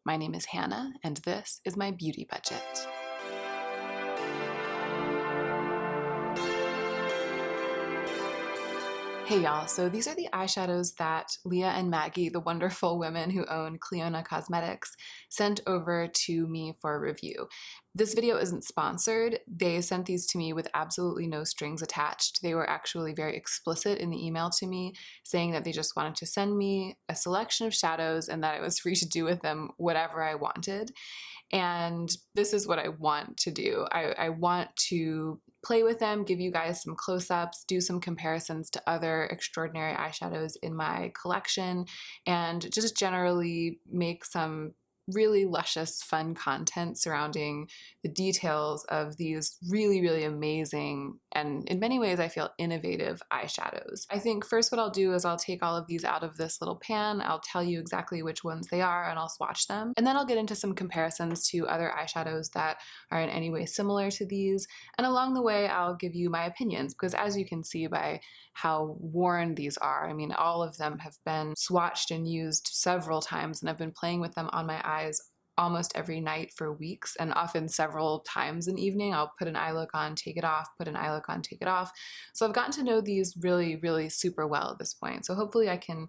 My name is Hannah, and this is my beauty budget. Hey y'all, so these are the eyeshadows that Leah and Maggie, the wonderful women who own CLIONADH Cosmetics, sent over to me for review. This video isn't sponsored. They sent these to me with absolutely no strings attached. They were actually very explicit in the email to me, saying that they just wanted to send me a selection of shadows and that I was free to do with them whatever I wanted. And this is what I want to do. I want to play with them, give you guys some close-ups, do some comparisons to other extraordinary eyeshadows in my collection, and just generally make some really luscious, fun content surrounding the details of these really, really amazing and in many ways I feel innovative eyeshadows. I think first what I'll do is I'll take all of these out of this little pan, I'll tell you exactly which ones they are and I'll swatch them, and then I'll get into some comparisons to other eyeshadows that are in any way similar to these, and along the way I'll give you my opinions, because as you can see by how worn these are, I mean all of them have been swatched and used several times, and I've been playing with them on my eyes almost every night for weeks, and often several times an evening. I'll put an eye look on, take it off, put an eye look on, take it off. So I've gotten to know these really, really super well at this point. So hopefully I can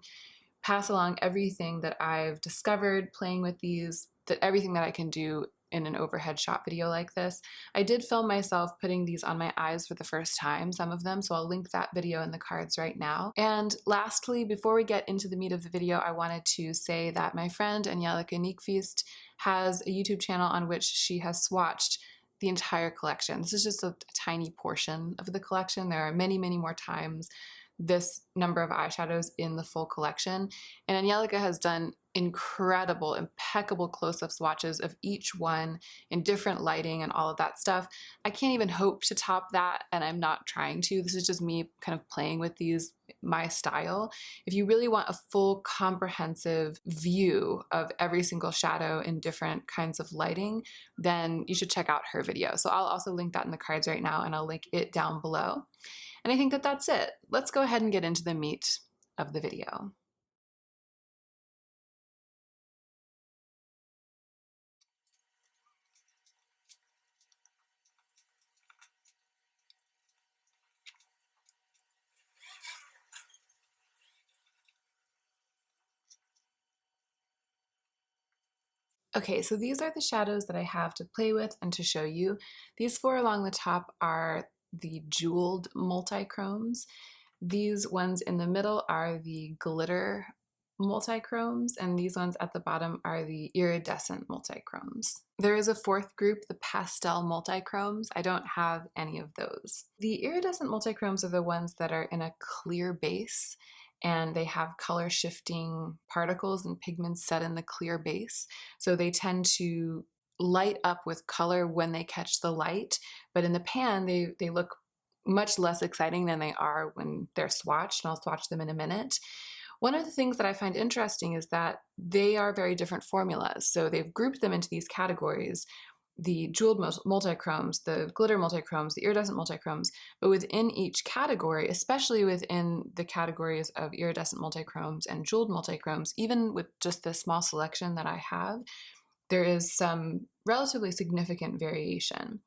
pass along everything that I've discovered playing with these, everything that I can do in an overhead shot video like this. I did film myself putting these on my eyes for the first time, some of them, so I'll link that video in the cards right now. And lastly, before we get into the meat of the video, I wanted to say that my friend Angelica Nyqvist has a YouTube channel on which she has swatched the entire collection. This is just a tiny portion of the collection. There are many, many more times this number of eyeshadows in the full collection, and Angelica has done incredible, impeccable close-up swatches of each one in different lighting and all of that stuff. I can't even hope to top that, and I'm not trying to. This is just me kind of playing with these, my style. If you really want a full comprehensive view of every single shadow in different kinds of lighting, then you should check out her video. So I'll also link that in the cards right now, and I'll link it down below. And I think that that's it. Let's go ahead and get into the meat of the video. Okay, so these are the shadows that I have to play with and to show you. These four along the top are the jeweled multichromes. These ones in the middle are the glitter multichromes, and these ones at the bottom are the iridescent multichromes. There is a fourth group, the pastel multichromes. I don't have any of those. The iridescent multichromes are the ones that are in a clear base, and they have color shifting particles and pigments set in the clear base. So they tend to light up with color when they catch the light, but in the pan they look much less exciting than they are when they're swatched, and I'll swatch them in a minute. One of the things that I find interesting is that they are very different formulas. So they've grouped them into these categories: the jeweled multichromes, the glitter multichromes, the iridescent multichromes, but within each category, especially within the categories of iridescent multichromes and jeweled multichromes, even with just the small selection that I have, there is some relatively significant variation.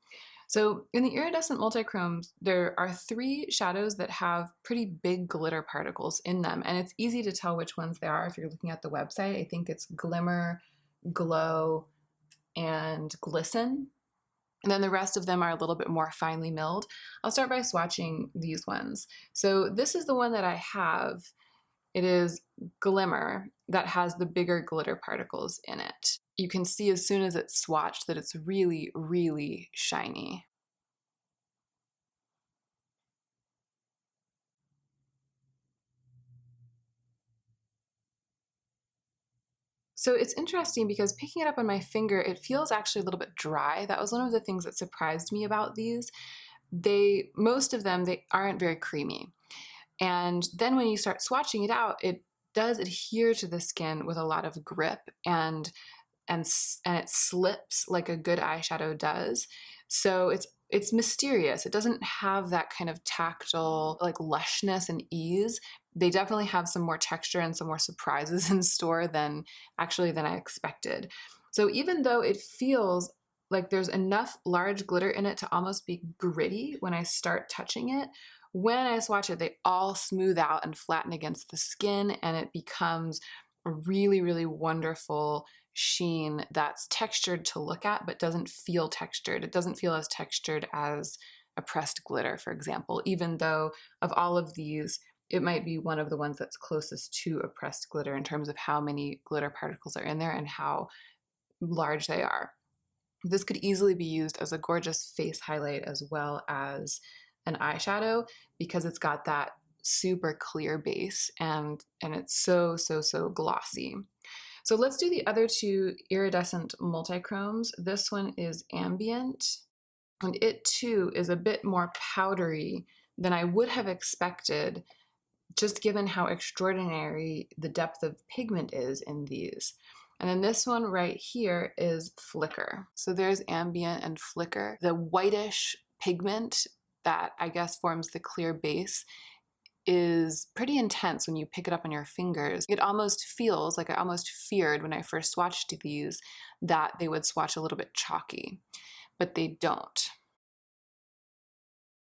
So in the iridescent multichromes, there are three shadows that have pretty big glitter particles in them, and it's easy to tell which ones they are if you're looking at the website. I think it's Glimmer, Glow, and Glisten, and then the rest of them are a little bit more finely milled. I'll start by swatching these ones. So this is the one that I have. It is Glimmer that has the bigger glitter particles in it. You can see as soon as it's swatched that it's really, really shiny. So it's interesting because picking it up on my finger, it feels actually a little bit dry. That was one of the things that surprised me about these. Most of them, they aren't very creamy. And then when you start swatching it out, it does adhere to the skin with a lot of grip, and it slips like a good eyeshadow does. So it's mysterious. It doesn't have that kind of tactile like lushness and ease, they definitely have some more texture and some more surprises in store than I expected. So even though it feels like there's enough large glitter in it to almost be gritty when I start touching it, when I swatch it, they all smooth out and flatten against the skin, and it becomes a really, really wonderful sheen that's textured to look at, but doesn't feel textured. It doesn't feel as textured as a pressed glitter, for example, even though of all of these, it might be one of the ones that's closest to a pressed glitter in terms of how many glitter particles are in there and how large they are. This could easily be used as a gorgeous face highlight as well as an eyeshadow because it's got that super clear base and it's so, so, so glossy. So let's do the other two Iridescent Multichromes. This one is Ambient, and it too is a bit more powdery than I would have expected, just given how extraordinary the depth of pigment is in these. And then this one right here is Flicker. So there's Ambient and Flicker. The whitish pigment that I guess forms the clear base is pretty intense when you pick it up on your fingers. It almost feels like I almost feared when I first swatched these that they would swatch a little bit chalky, but they don't.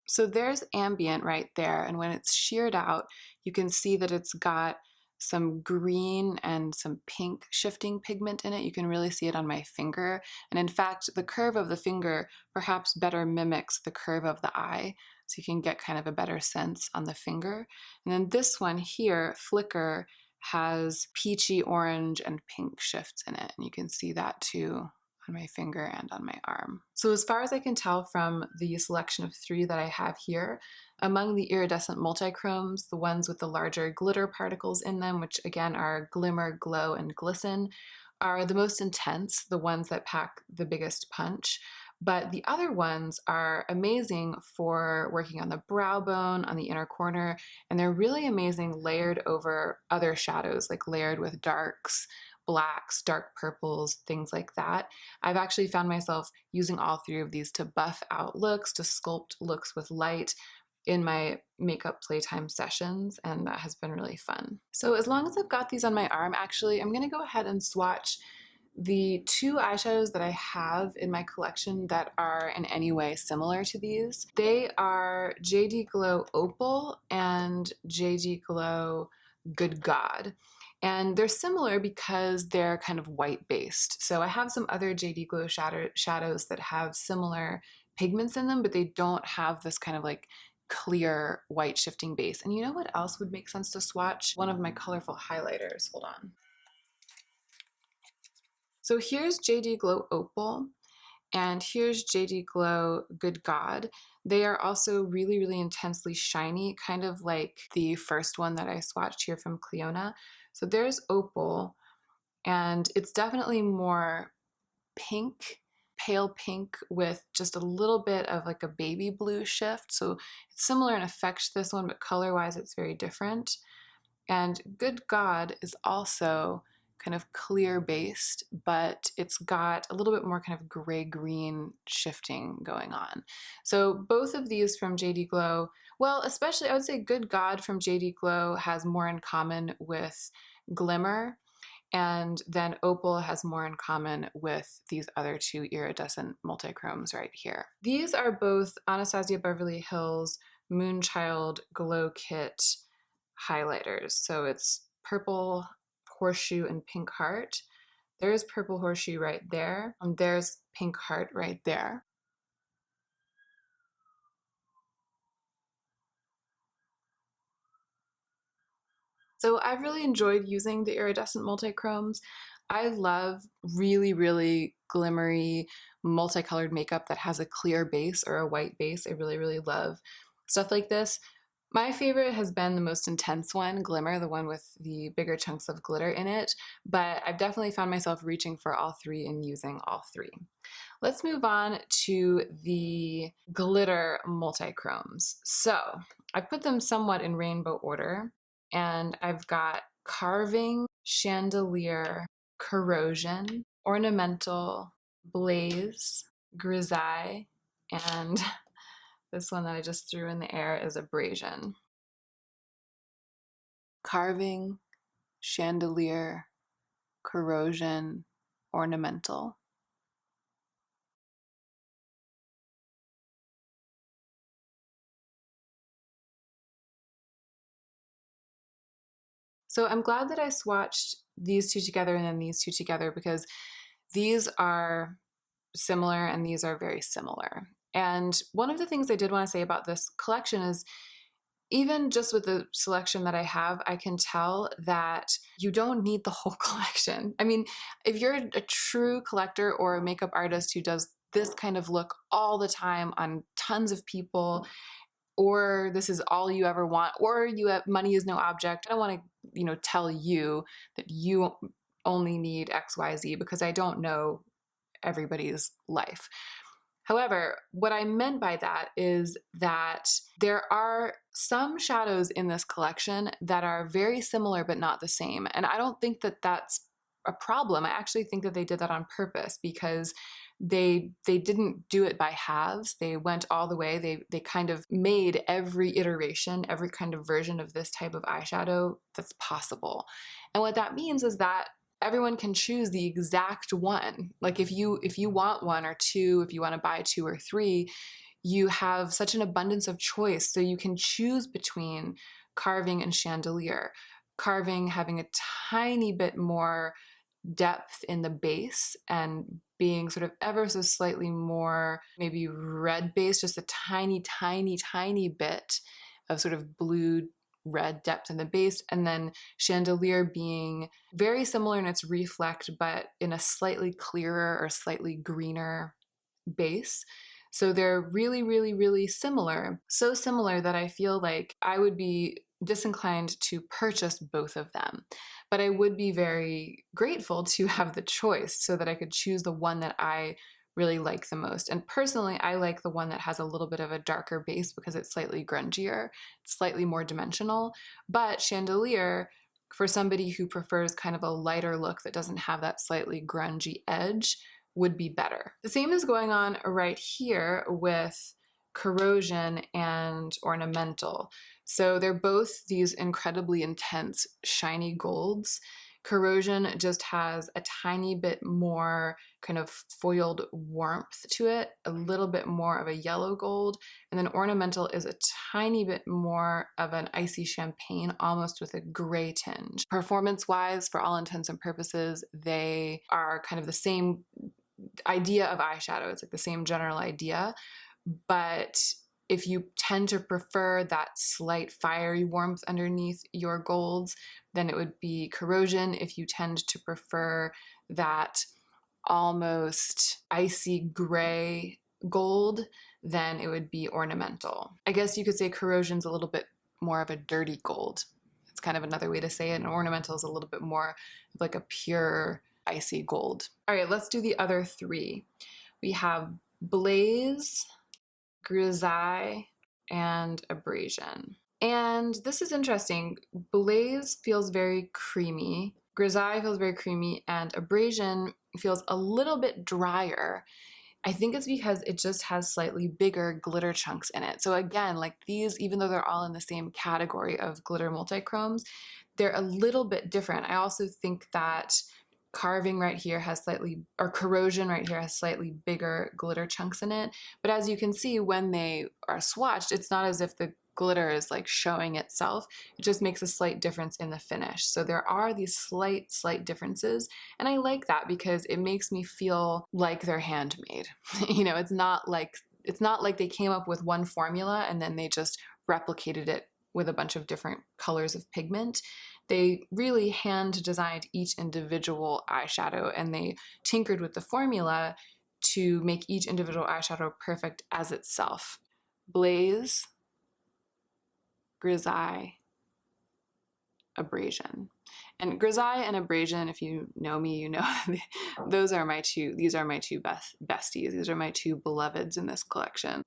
So there's Ambient right there, and when it's sheared out, you can see that it's got some green and some pink shifting pigment in it. You can really see it on my finger, and in fact, the curve of the finger perhaps better mimics the curve of the eye, so you can get kind of a better sense on the finger. And then this one here, Flicker, has peachy orange and pink shifts in it, and you can see that too on my finger and on my arm. So as far as I can tell from the selection of 3 that I have here, among the Iridescent Multichromes, the ones with the larger glitter particles in them, which again are Glimmer, Glow, and Glisten, are the most intense, the ones that pack the biggest punch. But the other ones are amazing for working on the brow bone, on the inner corner, and they're really amazing layered over other shadows, like layered with darks, blacks, dark purples, things like that. I've actually found myself using all 3 of these to buff out looks, to sculpt looks with light in my makeup playtime sessions, and that has been really fun. So as long as I've got these on my arm, actually, I'm gonna go ahead and swatch the 2 eyeshadows that I have in my collection that are in any way similar to these. They are JD Glow Opal and JD Glow Good God. And they're similar because they're kind of white based. So I have some other JD Glow shadows that have similar pigments in them, but they don't have this kind of like clear white shifting base. And you know what else would make sense to swatch? One of my colorful highlighters. Hold on. So here's JD Glow Opal, and here's JD Glow Good God. They are also really, really intensely shiny, kind of like the first one that I swatched here from CLIONADH. So there's Opal, and it's definitely more pink, pale pink with just a little bit of like a baby blue shift. So it's similar in effect to this one, but color-wise it's very different. And Good God is also kind of clear based, but it's got a little bit more kind of gray-green shifting going on. So both of these from JD Glow, well, especially I would say Good God from JD Glow has more in common with Glimmer, and then Opal has more in common with these other 2 Iridescent Multichromes right here. These are both Anastasia Beverly Hills Moonchild Glow Kit highlighters. So it's Purple Horseshoe and Pink Heart. There's Purple Horseshoe right there, and there's Pink Heart right there. So I've really enjoyed using the Iridescent Multichromes. I love really, really glimmery, multicolored makeup that has a clear base or a white base. I really, really love stuff like this. My favorite has been the most intense one, Glimmer, the one with the bigger chunks of glitter in it, but I've definitely found myself reaching for all 3 and using all 3. Let's move on to the glitter multichromes. So I've put them somewhat in rainbow order, and I've got Carving, Chandelier, Corrosion, Ornamental, Blaze, Grisaille, and this one that I just threw in the air is Abrasion. carving, chandelier, corrosion, ornamental. So I'm glad that I swatched these two together and then these two together, because these are similar and these are very similar. And one of the things I did want to say about this collection is, even just with the selection that I have, I can tell that you don't need the whole collection. I mean, if you're a true collector or a makeup artist who does this kind of look all the time on tons of people, or this is all you ever want, or you have money is no object, I don't want to, tell you that you only need XYZ, because I don't know everybody's life. However, what I meant by that is that there are some shadows in this collection that are very similar but not the same. And I don't think that that's a problem. I actually think that they did that on purpose, because they didn't do it by halves. They went all the way. They kind of made every iteration, every kind of version of this type of eyeshadow that's possible. And what that means is that everyone can choose the exact one. Like if you want one or two, if you want to buy two or three, you have such an abundance of choice. So you can choose between carving and chandelier. Carving having a tiny bit more depth in the base and being sort of ever so slightly more maybe red base, just a tiny, tiny, tiny bit of sort of blue red depth in the base, and then chandelier being very similar in its reflect, but in a slightly clearer or slightly greener base. So they're really, really, really similar. So similar that I feel like I would be disinclined to purchase both of them. But I would be very grateful to have the choice so that I could choose the one that I really like the most. And personally, I like the one that has a little bit of a darker base because it's slightly grungier, slightly more dimensional. But chandelier, for somebody who prefers kind of a lighter look that doesn't have that slightly grungy edge, would be better. The same is going on right here with corrosion and ornamental. So they're both these incredibly intense shiny golds. Corrosion just has a tiny bit more kind of foiled warmth to it, a little bit more of a yellow gold, and then ornamental is a tiny bit more of an icy champagne, almost with a gray tinge. Performance-wise, for all intents and purposes, they are kind of the same idea of eyeshadow. It's like the same general idea, but if you tend to prefer that slight fiery warmth underneath your golds, then it would be corrosion. If you tend to prefer that almost icy gray gold, then it would be ornamental. I guess you could say corrosion's a little bit more of a dirty gold. It's kind of another way to say it, and ornamental is a little bit more like a pure icy gold. All right, let's do the other three. We have Blaze, Grisaille, and Abrasion. And this is interesting. Blaze feels very creamy, Grisaille feels very creamy, and Abrasion feels a little bit drier. I think it's because it just has slightly bigger glitter chunks in it. So again, like these, even though they're all in the same category of glitter multichromes, they're a little bit different. I also think that carving right here has slightly, or corrosion right here has slightly bigger glitter chunks in it. But as you can see, when they are swatched, it's not as if the glitter is like showing itself. It just makes a slight difference in the finish. So there are these slight differences. And I like that because it makes me feel like they're handmade. It's not like they came up with one formula and then they just replicated it with a bunch of different colors of pigment. They really hand designed each individual eyeshadow, and they tinkered with the formula to make each individual eyeshadow perfect as itself. Blaze, Grisaille, Abrasion. And Grisaille and Abrasion, if you know me, you know these are my two besties. These are my two beloveds in this collection.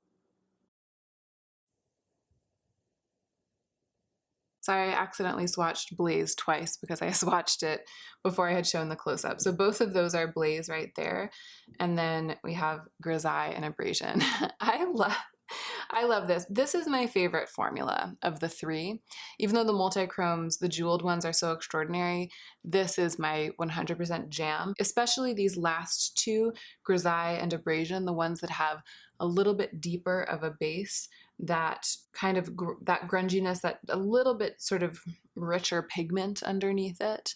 Sorry, I accidentally swatched Blaze twice because I swatched it before I had shown the close-up. So both of those are Blaze right there. And then we have Grisaille and Abrasion. I love this. This is my favorite formula of the three. Even though the multichromes, the jeweled ones, are so extraordinary, this is my 100% jam. Especially these last two, grisaille and abrasion, the ones that have a little bit deeper of a base, that kind of that grunginess, that a little bit sort of richer pigment underneath it.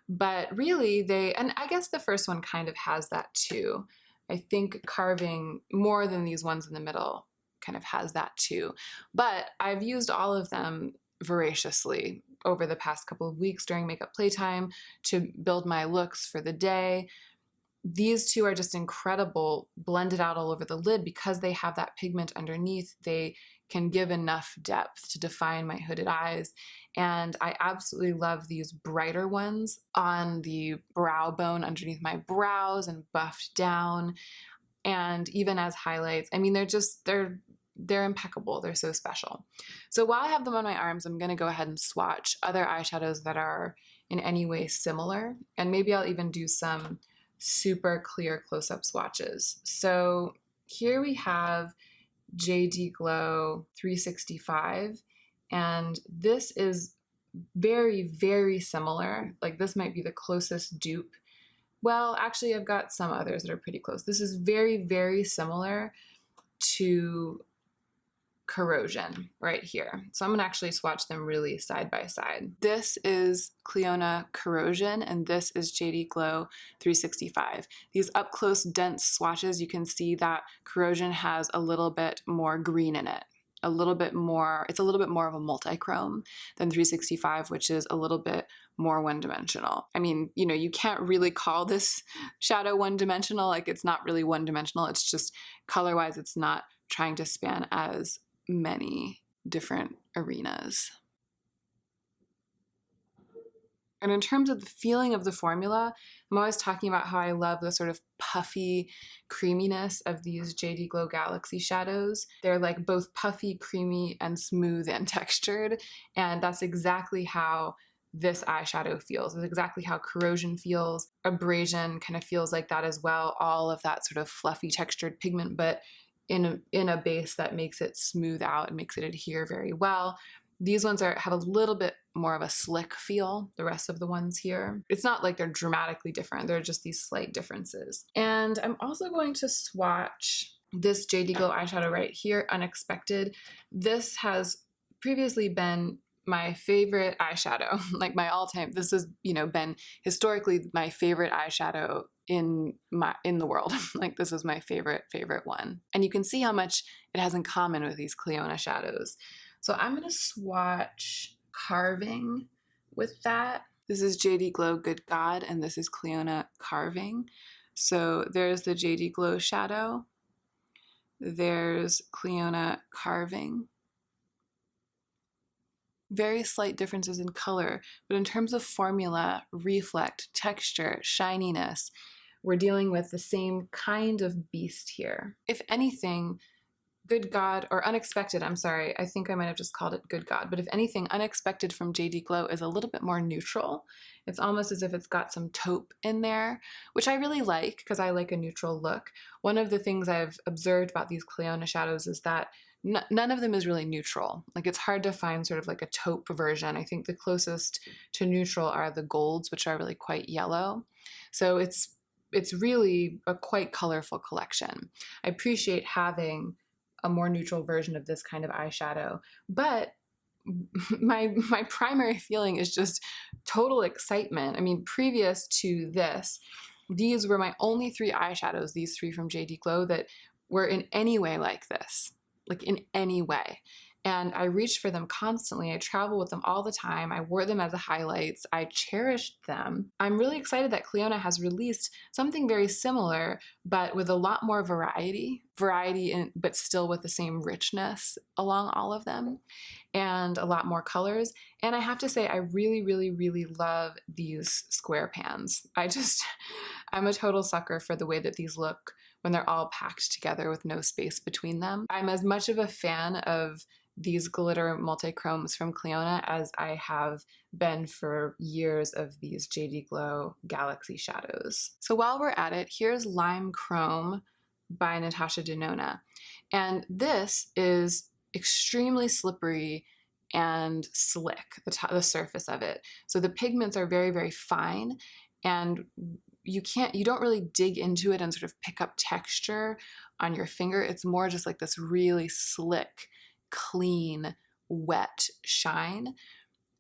But really and I guess the first one kind of has that too. I think carving more than these ones in the middle kind of has that too. But I've used all of them voraciously over the past couple of weeks during makeup playtime to build my looks for the day. These two are just incredible, blended out all over the lid because they have that pigment underneath. They can give enough depth to define my hooded eyes. And I absolutely love these brighter ones on the brow bone underneath my brows and buffed down. And even as highlights, I mean, they're impeccable. They're so special. So while I have them on my arms, I'm gonna go ahead and swatch other eyeshadows that are in any way similar. And maybe I'll even do some super clear close-up swatches. So here we have JD Glow 365, and this is very, very similar. Like, this might be the closest dupe. Well, actually, I've got some others that are pretty close. This is very, very similar to Corrosion right here. So I'm gonna actually swatch them really side by side. This is CLIONADH Corrosion and this is JD Glow 365. These up close dense swatches, you can see that Corrosion has a little bit more green in it. It's a little bit more of a multichrome than 365, which is a little bit more one-dimensional. I mean, you know, you can't really call this shadow one-dimensional. Like, it's not really one-dimensional. It's just color-wise, it's not trying to span as many different arenas. And in terms of the feeling of the formula, I'm always talking about how I love the sort of puffy creaminess of these JD Glow Galaxy shadows. They're like both puffy, creamy, and smooth and textured. And that's exactly how this eyeshadow feels. It's exactly how Corrosion feels. Abrasion kind of feels like that as well. All of that sort of fluffy textured pigment, but in a base that makes it smooth out and makes it adhere very well. These ones have a little bit more of a slick feel, the rest of the ones here. It's not like they're dramatically different, they're just these slight differences. And I'm also going to swatch this JD Glow eyeshadow right here, Unexpected. This has previously been my favorite eyeshadow, like my all-time. This has, you know, been historically my favorite eyeshadow in the world. Like, this is my favorite one. And you can see how much it has in common with these CLIONADH shadows. So I'm gonna swatch Carving with that. This is JD Glow Good God, and this is CLIONADH Carving. So there's the JD Glow shadow. There's CLIONADH Carving. Very slight differences in color, but in terms of formula, reflect, texture, shininess, we're dealing with the same kind of beast here. If anything, Good God, or Unexpected, I'm sorry, I think I might have just called it Good God, but if anything, Unexpected from JD Glow is a little bit more neutral. It's almost as if it's got some taupe in there, which I really like because I like a neutral look. One of the things I've observed about these CLIONADH shadows is that none of them is really neutral. Like, it's hard to find sort of like a taupe version. I think the closest to neutral are the golds, which are really quite yellow. So it's really a quite colorful collection. I appreciate having a more neutral version of this kind of eyeshadow, but my primary feeling is just total excitement. I mean, previous to this, these were my only three eyeshadows, these three from JD Glow, that were in any way like this. Like, in any way. And I reached for them constantly. I travel with them all the time. I wore them as highlights. I cherished them. I'm really excited that CLIONADH has released something very similar, but with a lot more variety, but still with the same richness along all of them, and a lot more colors. And I have to say, I really, really, really love these square pans. I'm a total sucker for the way that these look when they're all packed together with no space between them. I'm as much of a fan of these glitter multichromes from CLIONADH as I have been for years of these JD Glow Galaxy shadows. So while we're at it, here's Lime Chrome by Natasha Denona. And this is extremely slippery and slick, the surface of it. So the pigments are very, very fine, and you don't really dig into it and sort of pick up texture on your finger. It's more just like this really slick, clean, wet shine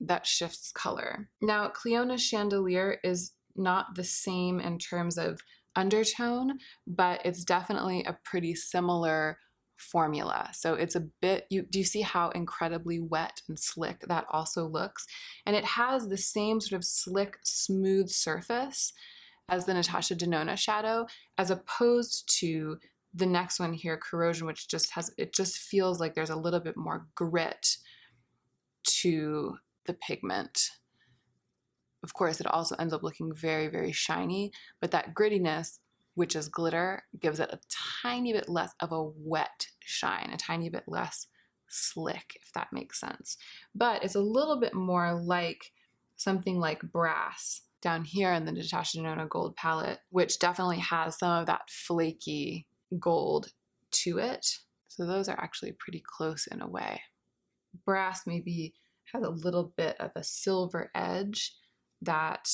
that shifts color. Now, CLIONADH Chandelier is not the same in terms of undertone, but it's definitely a pretty similar formula. So it's a bit, do you see how incredibly wet and slick that also looks? And it has the same sort of slick, smooth surface as the Natasha Denona shadow, as opposed to the next one here, Corrosion, which it just feels like there's a little bit more grit to the pigment. Of course, it also ends up looking very, very shiny, but that grittiness, which is glitter, gives it a tiny bit less of a wet shine, a tiny bit less slick, if that makes sense. But it's a little bit more like something like Brass down here in the Natasha Denona Gold palette, which definitely has some of that flaky gold to it. So those are actually pretty close in a way. Brass maybe has a little bit of a silver edge that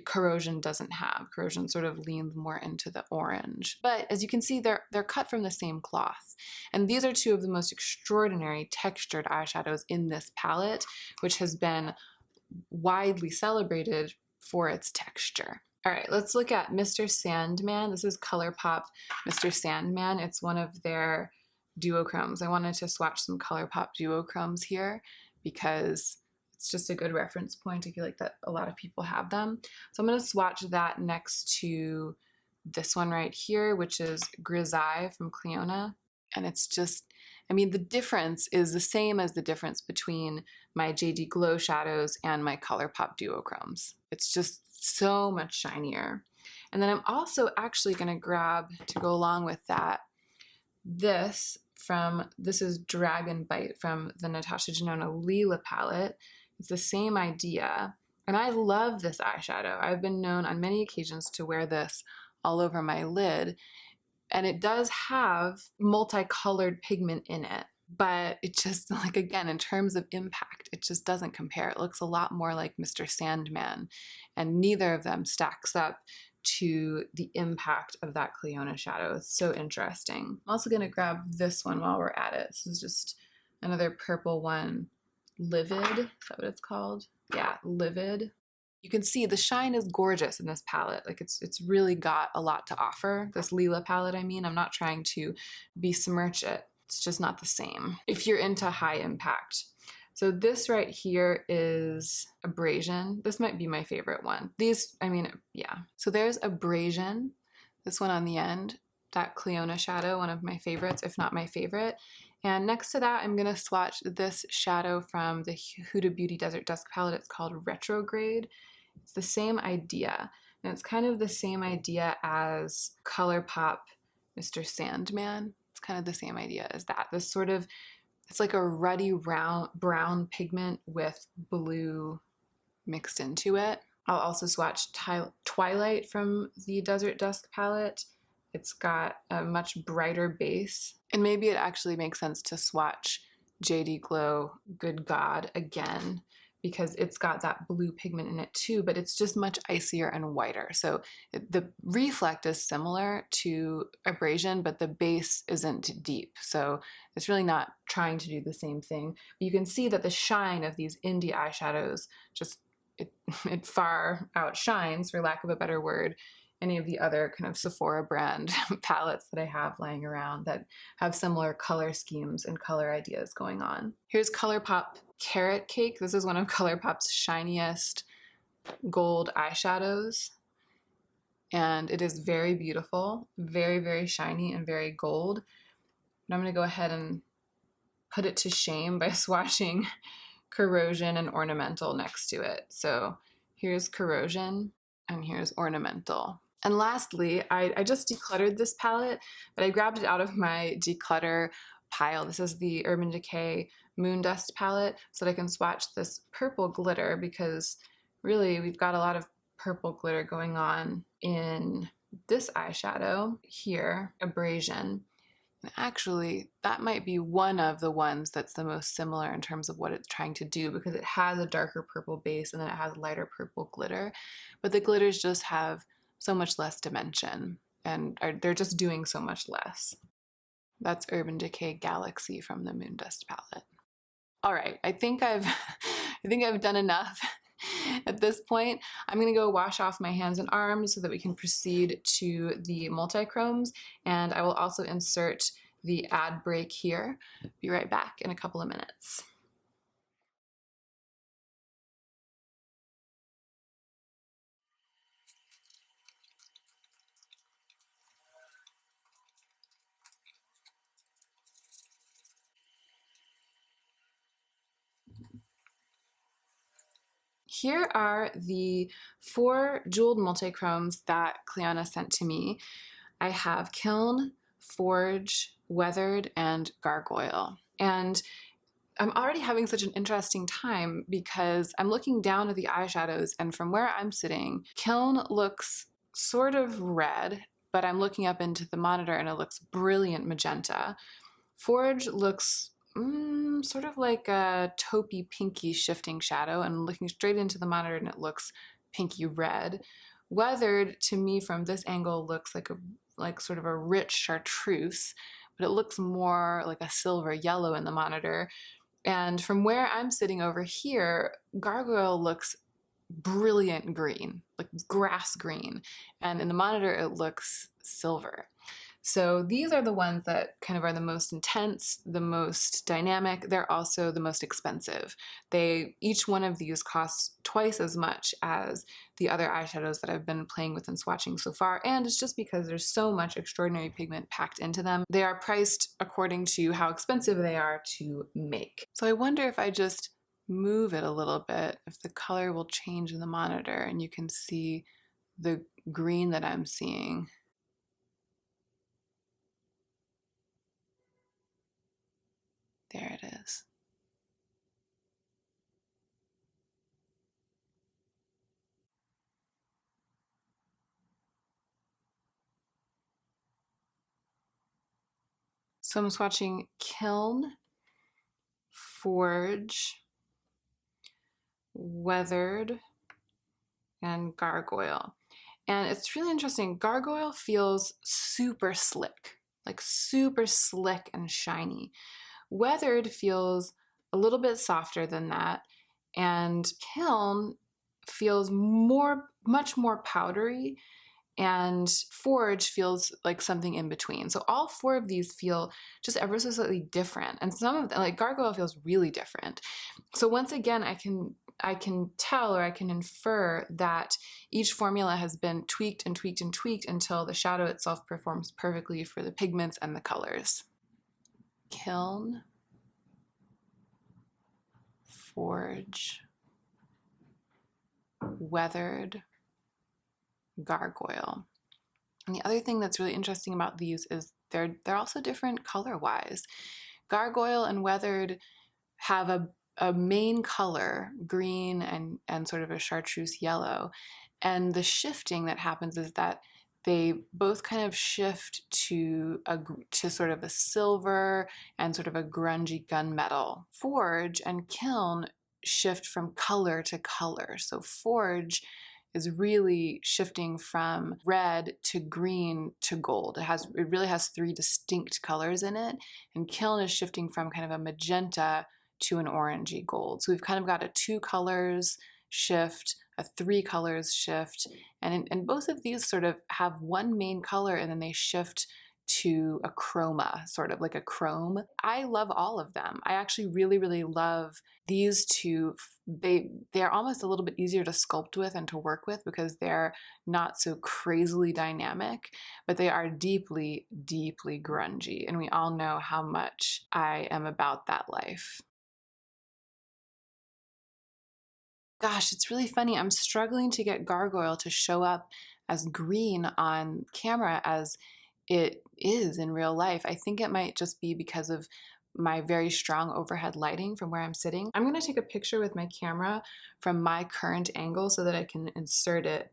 Corrosion doesn't have. Corrosion sort of leans more into the orange. But as you can see, they're cut from the same cloth. And these are two of the most extraordinary textured eyeshadows in this palette, which has been widely celebrated for its texture. All right, let's look at Mr. Sandman. This is ColourPop Mr. Sandman. It's one of their duochromes. I wanted to swatch some ColourPop duochromes here because it's just a good reference point. I feel like that a lot of people have them. So I'm going to swatch that next to this one right here, which is Grisaille from CLIONADH. And it's just, I mean, the difference is the same as the difference between my JD Glow shadows and my ColourPop duochromes. It's just so much shinier. And then I'm also actually going to grab, to go along with that, this is Dragon Bite from the Natasha Denona Lila palette. It's the same idea. And I love this eyeshadow. I've been known on many occasions to wear this all over my lid. And it does have multicolored pigment in it. But it just, like, again, in terms of impact, it just doesn't compare. It looks a lot more like Mr. Sandman. And neither of them stacks up to the impact of that CLIONADH shadow. It's so interesting. I'm also going to grab this one while we're at it. This is just another purple one. Livid, is that what it's called? Yeah, Livid. You can see the shine is gorgeous in this palette. Like it's really got a lot to offer. This Lila palette, I mean, I'm not trying to besmirch it. It's just not the same if you're into high impact. So this right here is Abrasion. This might be my favorite one. These, I mean, yeah. So there's Abrasion, this one on the end, that CLIONADH shadow, one of my favorites, if not my favorite. And next to that, I'm gonna swatch this shadow from the Huda Beauty Desert Dusk palette. It's called Retrograde. It's the same idea. And it's kind of the same idea as ColourPop Mr. Sandman. It's kind of the same idea as that. This sort of, it's like a ruddy brown pigment with blue mixed into it. I'll also swatch Twilight from the Desert Dusk palette. It's got a much brighter base. And maybe it actually makes sense to swatch JD Glow Good God again, because it's got that blue pigment in it too, but it's just much icier and whiter. So the reflect is similar to Abrasion, but the base isn't deep. So it's really not trying to do the same thing. But you can see that the shine of these indie eyeshadows just, it far outshines, for lack of a better word, any of the other kind of Sephora brand palettes that I have lying around that have similar color schemes and color ideas going on. Here's ColourPop Carrot Cake. This is one of ColourPop's shiniest gold eyeshadows. And it is very beautiful, very, very shiny and very gold. But I'm gonna go ahead and put it to shame by swatching Corrosion and Ornamental next to it. So here's Corrosion and here's Ornamental. And lastly, I just decluttered this palette, but I grabbed it out of my declutter pile. This is the Urban Decay Moondust palette, so that I can swatch this purple glitter, because really we've got a lot of purple glitter going on in this eyeshadow here, Abrasion, and actually that might be one of the ones that's the most similar in terms of what it's trying to do, because it has a darker purple base and then it has lighter purple glitter, but the glitters just have so much less dimension and they're just doing so much less. That's Urban Decay Galaxy from the Moondust palette. All right, I think I've done enough. At this point, I'm gonna go wash off my hands and arms so that we can proceed to the multichromes, and I will also insert the ad break here. Be right back in a couple of minutes. Here are the 4 jeweled multichromes that CLIONADH sent to me. I have Kiln, Forge, Weathered, and Gargoyle. And I'm already having such an interesting time because I'm looking down at the eyeshadows, and from where I'm sitting, Kiln looks sort of red, but I'm looking up into the monitor and it looks brilliant magenta. Forge looks sort of like a taupey pinky shifting shadow, and looking straight into the monitor and it looks pinky red. Weathered to me from this angle looks like sort of a rich chartreuse, but it looks more like a silver yellow in the monitor. And from where I'm sitting over here, Gargoyle looks brilliant green, like grass green, and in the monitor it looks silver. So these are the ones that kind of are the most intense, the most dynamic. They're also the most expensive. Each one of these costs twice as much as the other eyeshadows that I've been playing with and swatching so far, and it's just because there's so much extraordinary pigment packed into them. They are priced according to how expensive they are to make. So I wonder if I just move it a little bit, if the color will change in the monitor and you can see the green that I'm seeing. There it is. So I'm swatching Kiln, Forge, Weathered, and Gargoyle. And it's really interesting. Gargoyle feels super slick, like super slick and shiny. Weathered feels a little bit softer than that, and Kiln feels much more powdery, and Forge feels like something in between. So all 4 of these feel just ever so slightly different, and some of them, like Gargoyle, feels really different. So once again, I can tell, or I can infer, that each formula has been tweaked and tweaked and tweaked until the shadow itself performs perfectly for the pigments and the colors. Kiln, Forge, Weathered, Gargoyle. And the other thing that's really interesting about these is they're also different color-wise. Gargoyle and Weathered have a main color, green and sort of a chartreuse yellow, and the shifting that happens is that they both kind of shift to sort of a silver and sort of a grungy gunmetal. Forge and Kiln shift from color to color. So Forge is really shifting from red to green to gold. It really has 3 distinct colors in it, and Kiln is shifting from kind of a magenta to an orangey gold. So we've kind of got a 2 colors shift, a 3 colors shift, and both of these sort of have one main color and then they shift to a chroma, sort of like a chrome. I love all of them. I actually really, really love these 2. They're almost a little bit easier to sculpt with and to work with because they're not so crazily dynamic, but they are deeply, deeply grungy, and we all know how much I am about that life. Gosh, it's really funny. I'm struggling to get Gargoyle to show up as green on camera as it is in real life. I think it might just be because of my very strong overhead lighting from where I'm sitting. I'm gonna take a picture with my camera from my current angle so that I can insert it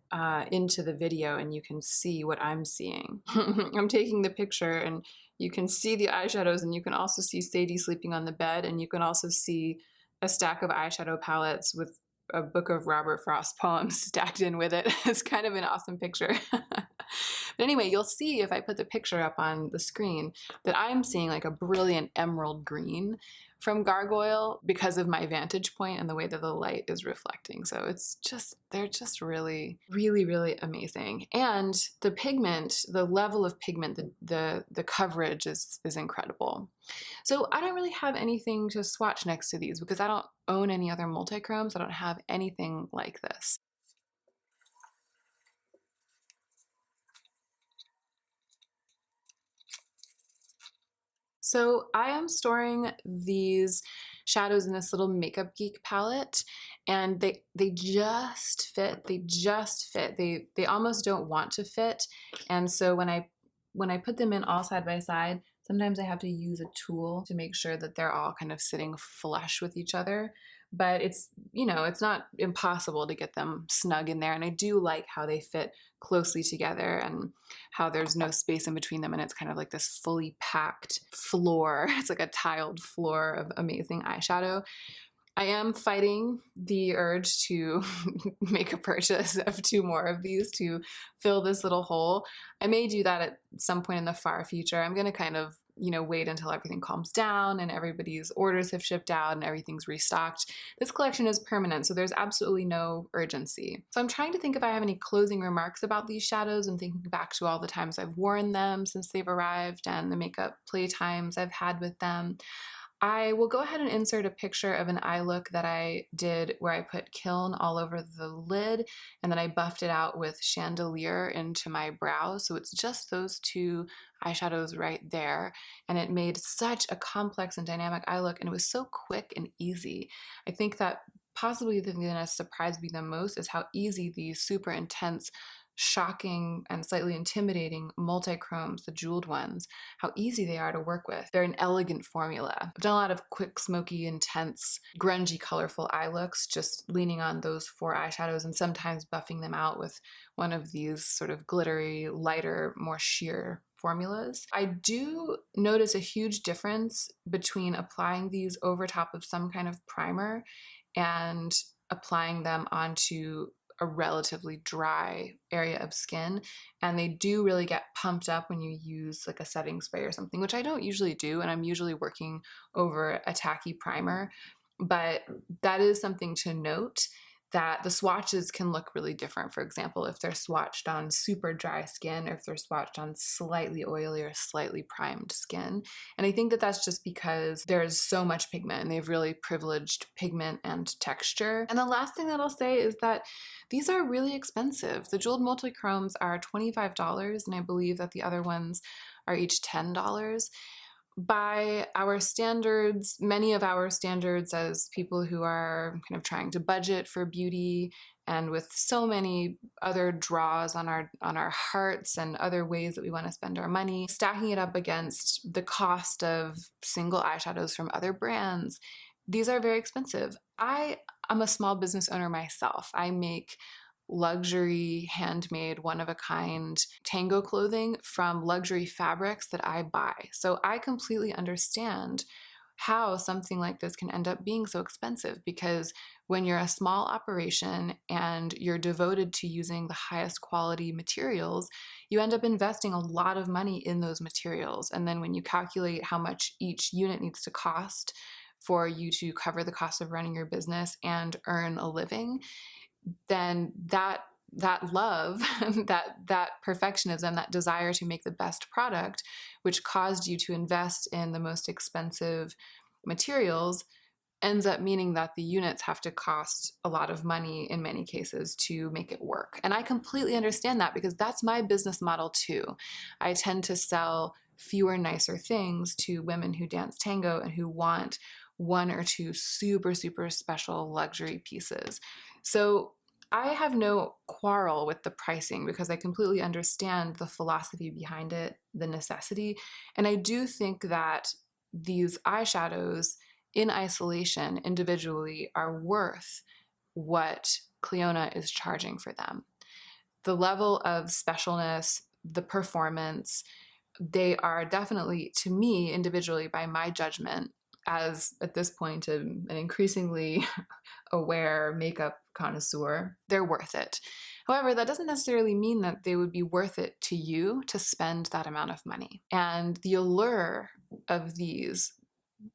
into the video and you can see what I'm seeing. I'm taking the picture and you can see the eyeshadows, and you can also see Sadie sleeping on the bed, and you can also see a stack of eyeshadow palettes with a book of Robert Frost poems stacked in with it. It's kind of an awesome picture. But anyway, you'll see if I put the picture up on the screen that I'm seeing like a brilliant emerald green from Gargoyle because of my vantage point and the way that the light is reflecting. So it's just, they're just really, really, really amazing. And the pigment, the level of pigment, the coverage is incredible. So I don't really have anything to swatch next to these because I don't own any other multichromes. I don't have anything like this. So I am storing these shadows in this little Makeup Geek palette, and they just fit. They just fit. They almost don't want to fit. And so when I put them in all side by side, sometimes I have to use a tool to make sure that they're all kind of sitting flush with each other. But it's, you know, it's not impossible to get them snug in there. And I do like how they fit closely together and how there's no space in between them. And it's kind of like this fully packed floor. It's like a tiled floor of amazing eyeshadow. I am fighting the urge to make a purchase of 2 more of these to fill this little hole. I may do that at some point in the far future. I'm gonna kind of, you know, wait until everything calms down and everybody's orders have shipped out and everything's restocked. This collection is permanent, so there's absolutely no urgency. So I'm trying to think if I have any closing remarks about these shadows and thinking back to all the times I've worn them since they've arrived and the makeup playtimes I've had with them. I will go ahead and insert a picture of an eye look that I did where I put Kiln all over the lid and then I buffed it out with Chandelier into my brows. So it's just those 2 eyeshadows right there. And it made such a complex and dynamic eye look, and it was so quick and easy. I think that possibly the thing that surprised me the most is how easy these super intense, shocking and slightly intimidating multichromes, the jeweled ones, how easy they are to work with. They're an elegant formula. I've done a lot of quick, smoky, intense, grungy, colorful eye looks, just leaning on those 4 eyeshadows and sometimes buffing them out with one of these sort of glittery, lighter, more sheer formulas. I do notice a huge difference between applying these over top of some kind of primer and applying them onto a relatively dry area of skin, and they do really get pumped up when you use like a setting spray or something, which I don't usually do, and I'm usually working over a tacky primer, but that is something to note, that the swatches can look really different. For example, if they're swatched on super dry skin or if they're swatched on slightly oily or slightly primed skin. And I think that that's just because there's so much pigment and they've really privileged pigment and texture. And the last thing that I'll say is that these are really expensive. The jeweled multichromes are $25, and I believe that the other ones are each $10. By our standards, many of our standards as people who are kind of trying to budget for beauty, and with so many other draws on our hearts and other ways that we want to spend our money, stacking it up against the cost of single eyeshadows from other brands, these are very expensive. I am a small business owner myself. I make luxury, handmade, one-of-a-kind tango clothing from luxury fabrics that I buy. So I completely understand how something like this can end up being so expensive, because when you're a small operation and you're devoted to using the highest quality materials, you end up investing a lot of money in those materials. And then when you calculate how much each unit needs to cost for you to cover the cost of running your business and earn a living, then that love, that perfectionism, that desire to make the best product, which caused you to invest in the most expensive materials, ends up meaning that the units have to cost a lot of money in many cases to make it work. And I completely understand that, because that's my business model too. I tend to sell fewer, nicer things to women who dance tango and who want 1 or 2 super, super special luxury pieces. So I have no quarrel with the pricing, because I completely understand the philosophy behind it, the necessity. And I do think that these eyeshadows in isolation, individually, are worth what CLIONADH is charging for them. The level of specialness, the performance, they are definitely, to me individually, by my judgment, as at this point an increasingly aware makeup connoisseur, they're worth it. However, that doesn't necessarily mean that they would be worth it to you to spend that amount of money. And the allure of these,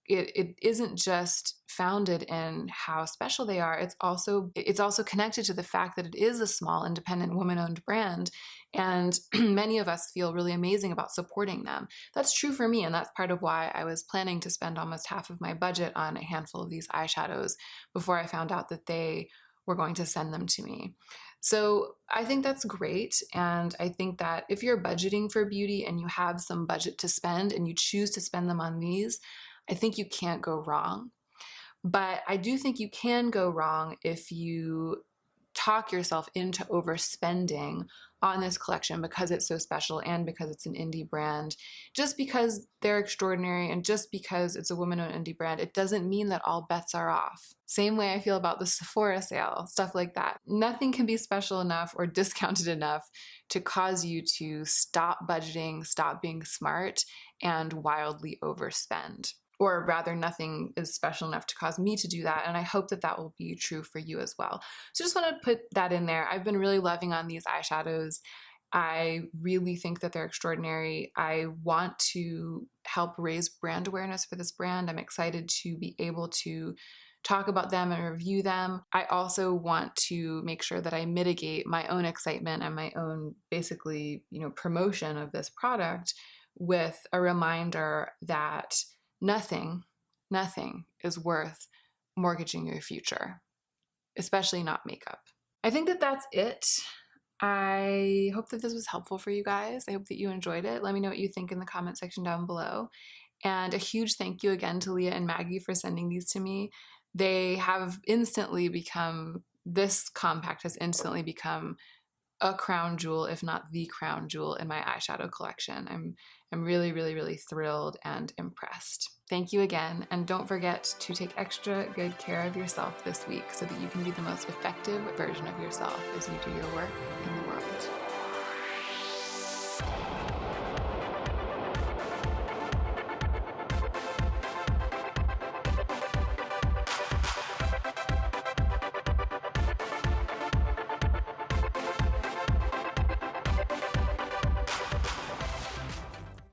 it isn't just founded in how special they are, it's also connected to the fact that it is a small, independent, woman-owned brand, and many of us feel really amazing about supporting them. That's true for me, and that's part of why I was planning to spend almost half of my budget on a handful of these eyeshadows before I found out that they were going to send them to me. So I think that's great, and I think that if you're budgeting for beauty and you have some budget to spend and you choose to spend them on these, I think you can't go wrong. But I do think you can go wrong if you talk yourself into overspending on this collection because it's so special and because it's an indie brand. Just because they're extraordinary and just because it's a woman-owned indie brand, it doesn't mean that all bets are off. Same way I feel about the Sephora sale, stuff like that. Nothing can be special enough or discounted enough to cause you to stop budgeting, stop being smart, and wildly overspend. Or rather, nothing is special enough to cause me to do that, and I hope that that will be true for you as well. So just want to put that in there. I've been really loving on these eyeshadows. I really think that they're extraordinary. I want to help raise brand awareness for this brand. I'm excited to be able to talk about them and review them. I also want to make sure that I mitigate my own excitement and my own, basically, promotion of this product with a reminder that nothing is worth mortgaging your future, especially not makeup. I think that that's it. I hope that this was helpful for you guys. I hope that you enjoyed it. Let me know what you think in the comment section down below. And a huge thank you again to Leah and Maggie for sending these to me. They have instantly become, this compact has instantly become a crown jewel, if not the crown jewel, in my eyeshadow collection. I'm really, really, really thrilled and impressed. Thank you again, and don't forget to take extra good care of yourself this week so that you can be the most effective version of yourself as you do your work in the world.